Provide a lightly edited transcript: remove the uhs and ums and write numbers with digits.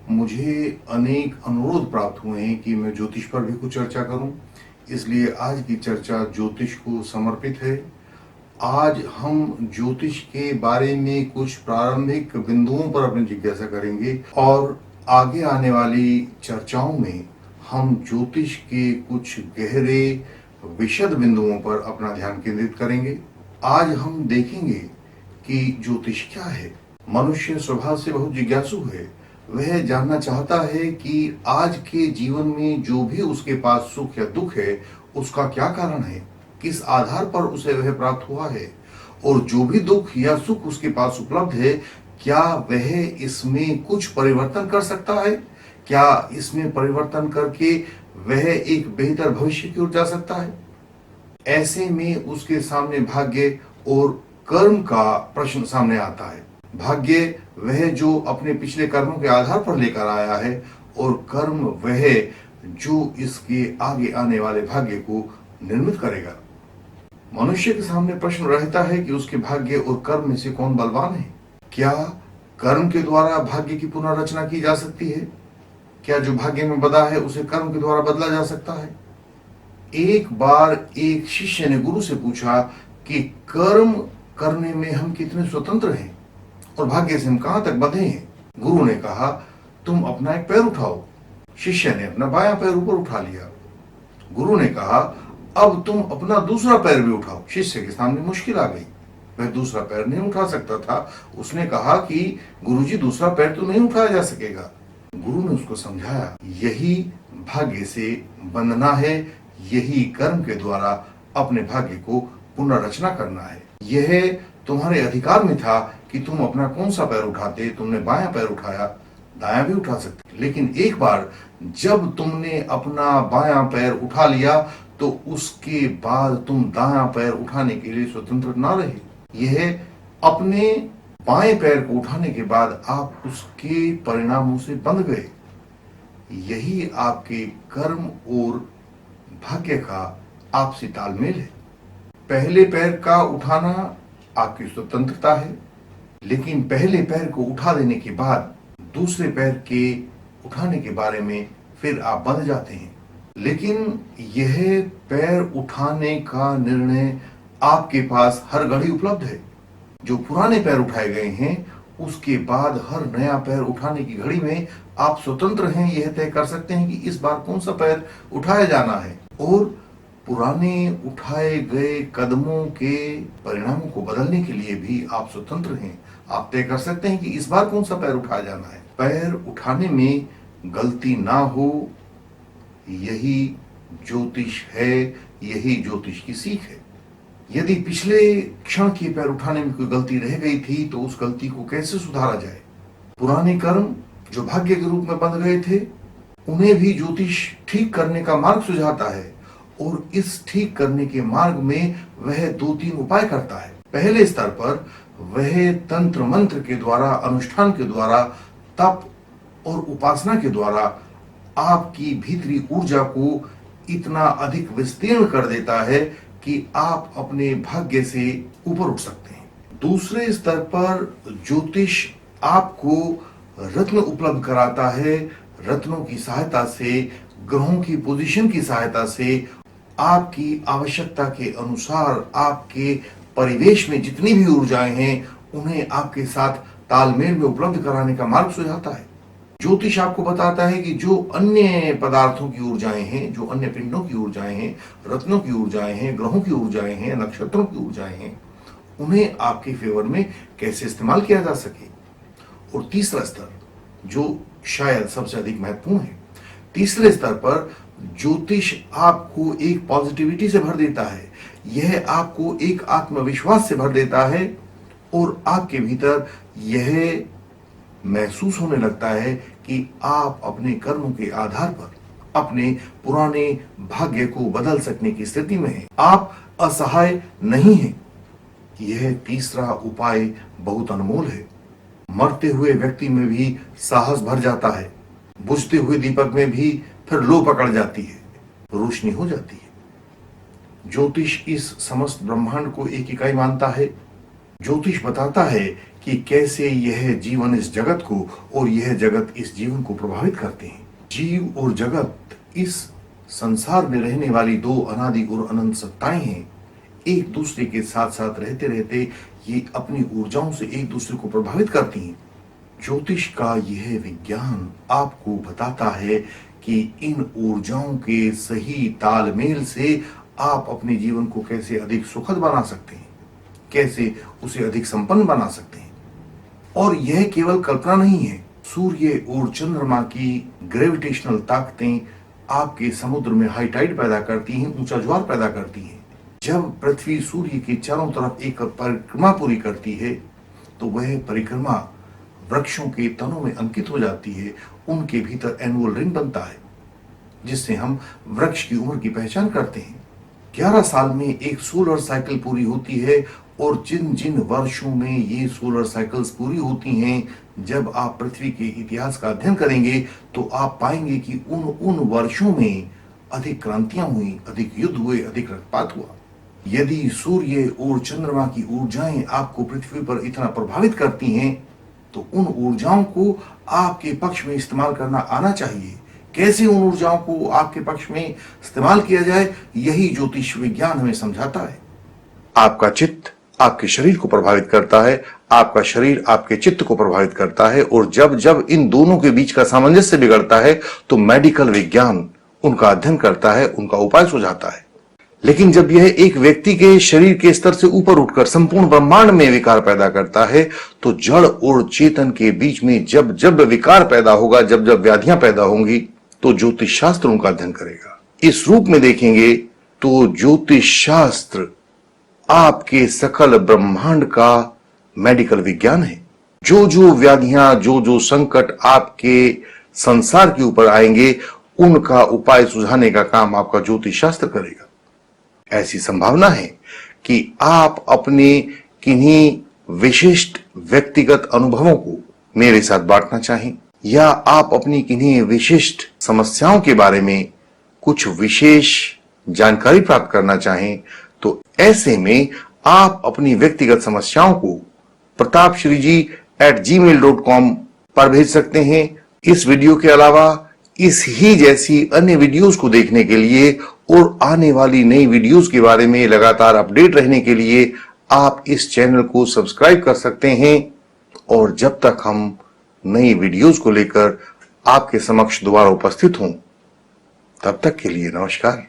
मुझे अनेक अनुरोध प्राप्त हुए हैं कि मैं ज्योतिष पर भी कुछ चर्चा करूं, इसलिए आज की चर्चा ज्योतिष को समर्पित है। आज हम ज्योतिष के बारे में कुछ प्रारंभिक बिंदुओं पर अपनी जिज्ञासा करेंगे और आगे आने वाली चर्चाओं में हम ज्योतिष के कुछ गहरे विशद बिंदुओं पर अपना ध्यान केंद्रित करेंगे। आज हम देखेंगे कि ज्योतिष क्या है। मनुष्य स्वभाव से बहुत जिज्ञासु है। वह जानना चाहता है कि आज के जीवन में जो भी उसके पास सुख या दुख है, उसका क्या कारण है, किस आधार पर उसे वह प्राप्त हुआ है, और जो भी दुख या सुख उसके पास उपलब्ध है, क्या वह इसमें कुछ परिवर्तन कर सकता है, क्या इसमें परिवर्तन करके वह एक बेहतर भविष्य की ओर जा सकता है। ऐसे में उसके सामने भाग्य और कर्म का प्रश्न सामने आता है। भाग्य वह जो अपने पिछले कर्मों के आधार पर लेकर आया है, और कर्म वह जो इसके आगे आने वाले भाग्य को निर्मित करेगा। मनुष्य के सामने प्रश्न रहता है कि उसके भाग्य और कर्म में से कौन बलवान है। क्या कर्म के द्वारा भाग्य की पुनर्रचना की जा सकती है? क्या जो भाग्य में बदा है उसे कर्म के द्वारा बदला जा सकता है? एक बार एक शिष्य ने गुरु से पूछा कि कर्म करने में हम कितने स्वतंत्र हैं और भाग्य से हम कहां तक बंधे हैं। गुरु ने कहा, तुम अपना एक पैर उठाओ। शिष्य ने अपना बायां पैर ऊपर उठा लिया। गुरु ने कहा, अब तुम अपना दूसरा पैर भी उठाओ। शिष्य के सामने मुश्किल आ गई, वह दूसरा पैर नहीं उठा सकता था। उसने कहा कि गुरुजी, दूसरा पैर तो नहीं उठाया जा सकेगा। गुरु ने उसको समझाया, यही भाग्य से बंधना है, यही कर्म के द्वारा अपने भाग्य को पुनर्रचना करना है। यह तुम्हारे अधिकार में था कि तुम अपना कौन सा पैर उठाते। तुमने बायां पैर उठाया, दायां भी उठा सकते, लेकिन एक बार जब तुमने अपना बायां पैर उठा लिया तो उसके बाद तुम दायां पैर उठाने के लिए स्वतंत्र ना रहे। यह अपने बाएं पैर को उठाने के बाद आप उसके परिणामों से बंध गए। यही आपके कर्म और भाग्य का आपसी तालमेल है। पहले पैर का उठाना आपकी स्वतंत्रता है, लेकिन पहले पैर को उठा देने के बाद दूसरे पैर के उठाने के बारे में फिर आप बंध जाते हैं। लेकिन यह पैर उठाने का निर्णय आपके पास हर घड़ी उपलब्ध है। जो पुराने पैर उठाए गए हैं, उसके बाद हर नया पैर उठाने की घड़ी में आप स्वतंत्र हैं। यह तय कर सकते हैं कि इस बार कौन सा पैर उठाया जाना है, और पुराने उठाए गए कदमों के परिणामों को बदलने के लिए भी आप स्वतंत्र हैं। आप तय कर सकते हैं कि इस बार कौन सा पैर उठाया जाना है। पैर उठाने में गलती ना हो, यही ज्योतिष है, यही ज्योतिष की सीख है। यदि पिछले क्षण के पैर उठाने में कोई गलती रह गई थी तो उस गलती को कैसे सुधारा जाए। पुराने कर्म जो भाग्य के रूप में बंध गए थे, उन्हें भी ज्योतिष ठीक करने का मार्ग सुझाता है, और इस ठीक करने के मार्ग में वह 2-3 उपाय करता है। पहले स्तर पर वह तंत्र मंत्र के द्वारा, अनुष्ठान के द्वारा, तप और उपासना के द्वारा आपकी भीतरी ऊर्जा को इतना अधिक विस्तीर्ण कर देता है कि आप अपने भाग्य से ऊपर उठ सकते हैं। दूसरे स्तर पर ज्योतिष आपको रत्न उपलब्ध कराता है। रत्नों की सहायता से, ग्रहों की पोजीशन की सहायता से, आपकी आवश्यकता के अनुसार आपके परिवेश में जितनी भी ऊर्जाएं हैं, उन्हें आपके साथ तालमेल में उपलब्ध कराने का मार्ग सुझाता है। ज्योतिष आपको बताता है कि जो अन्य पदार्थों की ऊर्जाएं हैं, जो अन्य पिंडों की ऊर्जाएं हैं, रत्नों की ऊर्जाएं हैं, ग्रहों की ऊर्जाएं हैं, नक्षत्रों की ऊर्जाएं हैं, उन्हें आपके फेवर में कैसे इस्तेमाल किया जा सके। और तीसरा स्तर, जो शायद सबसे अधिक महत्वपूर्ण है, तीसरे स्तर पर ज्योतिष आपको एक पॉजिटिविटी से भर देता है। यह आपको एक आत्मविश्वास से भर देता है, और आपके भीतर यह महसूस होने लगता है कि आप अपने कर्मों के आधार पर अपने पुराने भाग्य को बदल सकने की स्थिति में हैं। आप असहाय नहीं हैं। यह तीसरा उपाय बहुत अनमोल है। मरते हुए व्यक्ति में भी साहस भर जाता है। बुझते हुए दीपक में भी फिर लो पकड़ जाती है, रोशनी हो जाती है। ज्योतिष इस समस्त ब्रह्मांड को एक इकाई मानता है। ज्योतिष बताता है कि कैसे यह जीवन इस जगत को और यह जगत इस जीवन को प्रभावित करते हैं। जीव और जगत इस संसार में रहने वाली दो अनादि और अनंत सत्ताएं हैं। एक दूसरे के साथ साथ रहते रहते ये अपनी ऊर्जाओं से एक दूसरे को प्रभावित करती हैं। ज्योतिष का यह विज्ञान आपको बताता है कि इन ऊर्जाओं के सही तालमेल से आप अपने जीवन को कैसे अधिक सुखद बना सकते हैं, कैसे उसे अधिक संपन्न बना सकते हैं। और यह केवल कल्पना नहीं है। सूर्य और चंद्रमा की ग्रेविटेशनल ताकतें आपके समुद्र में हाई टाइड पैदा करती हैं, ऊंचा ज्वार पैदा करती हैं। जब पृथ्वी सूर्य के चारों तरफ एक परिक्रमा पूरी करती है तो वह परिक्रमा वृक्षों के तनों में अंकित हो जाती है। उनके भीतर एनुअल रिंग बनता है जिससे हम वृक्ष की उम्र की पहचान करते हैं। 11 साल में एक सोलर साइकिल पूरी होती है और जिन जिन वर्षों में ये सोलर साइकिल्स पूरी होती हैं, जब आप पृथ्वी के इतिहास का अध्ययन करेंगे तो आप पाएंगे कि उन वर्षों में अधिक क्रांतियां हुई, अधिक युद्ध हुए, अधिक रक्तपात हुआ। यदि सूर्य और चंद्रमा की ऊर्जाएं आपको पृथ्वी पर इतना प्रभावित करती हैं तो उन ऊर्जाओं को आपके पक्ष में इस्तेमाल करना आना चाहिए। कैसे उन ऊर्जाओं को आपके पक्ष में इस्तेमाल किया जाए, यही ज्योतिष विज्ञान हमें समझाता है। आपका चित्त आपके शरीर को प्रभावित करता है, आपका शरीर आपके चित्त को प्रभावित करता है, और जब जब इन दोनों के बीच का सामंजस्य बिगड़ता है तो मेडिकल विज्ञान उनका अध्ययन करता है, उनका उपाय सुझाता है। लेकिन जब यह एक व्यक्ति के शरीर के स्तर से ऊपर उठकर संपूर्ण ब्रह्मांड में विकार पैदा करता है तो जड़ और चेतन के बीच में जब जब विकार पैदा होगा, जब जब व्याधियां पैदा होंगी, तो ज्योतिष शास्त्र उनका अध्ययन करेगा। इस रूप में देखेंगे तो ज्योतिष शास्त्र आपके सकल ब्रह्मांड का मेडिकल विज्ञान है। जो जो व्याधियां, जो जो संकट आपके संसार के ऊपर आएंगे, उनका उपाय सुझाने का काम आपका ज्योतिष शास्त्र करेगा। ऐसी संभावना है कि आप अपने किन्हीं विशिष्ट व्यक्तिगत अनुभवों को मेरे साथ बांटना चाहें, या आप अपनी किन्हीं विशिष्ट समस्याओं के बारे में कुछ विशेष जानकारी प्राप्त करना चाहें, तो ऐसे में आप अपनी व्यक्तिगत समस्याओं को pratapshriji@gmail.com पर भेज सकते हैं। इस वीडियो के अलावा इस ही जैसी अन्य वीडियोस को देखने के लिए और आने वाली नई वीडियोस के बारे में लगातार अपडेट रहने के लिए आप इस चैनल को सब्सक्राइब कर सकते हैं। और जब तक हम नई वीडियोस को लेकर आपके समक्ष दोबारा उपस्थित हों, तब तक के लिए नमस्कार।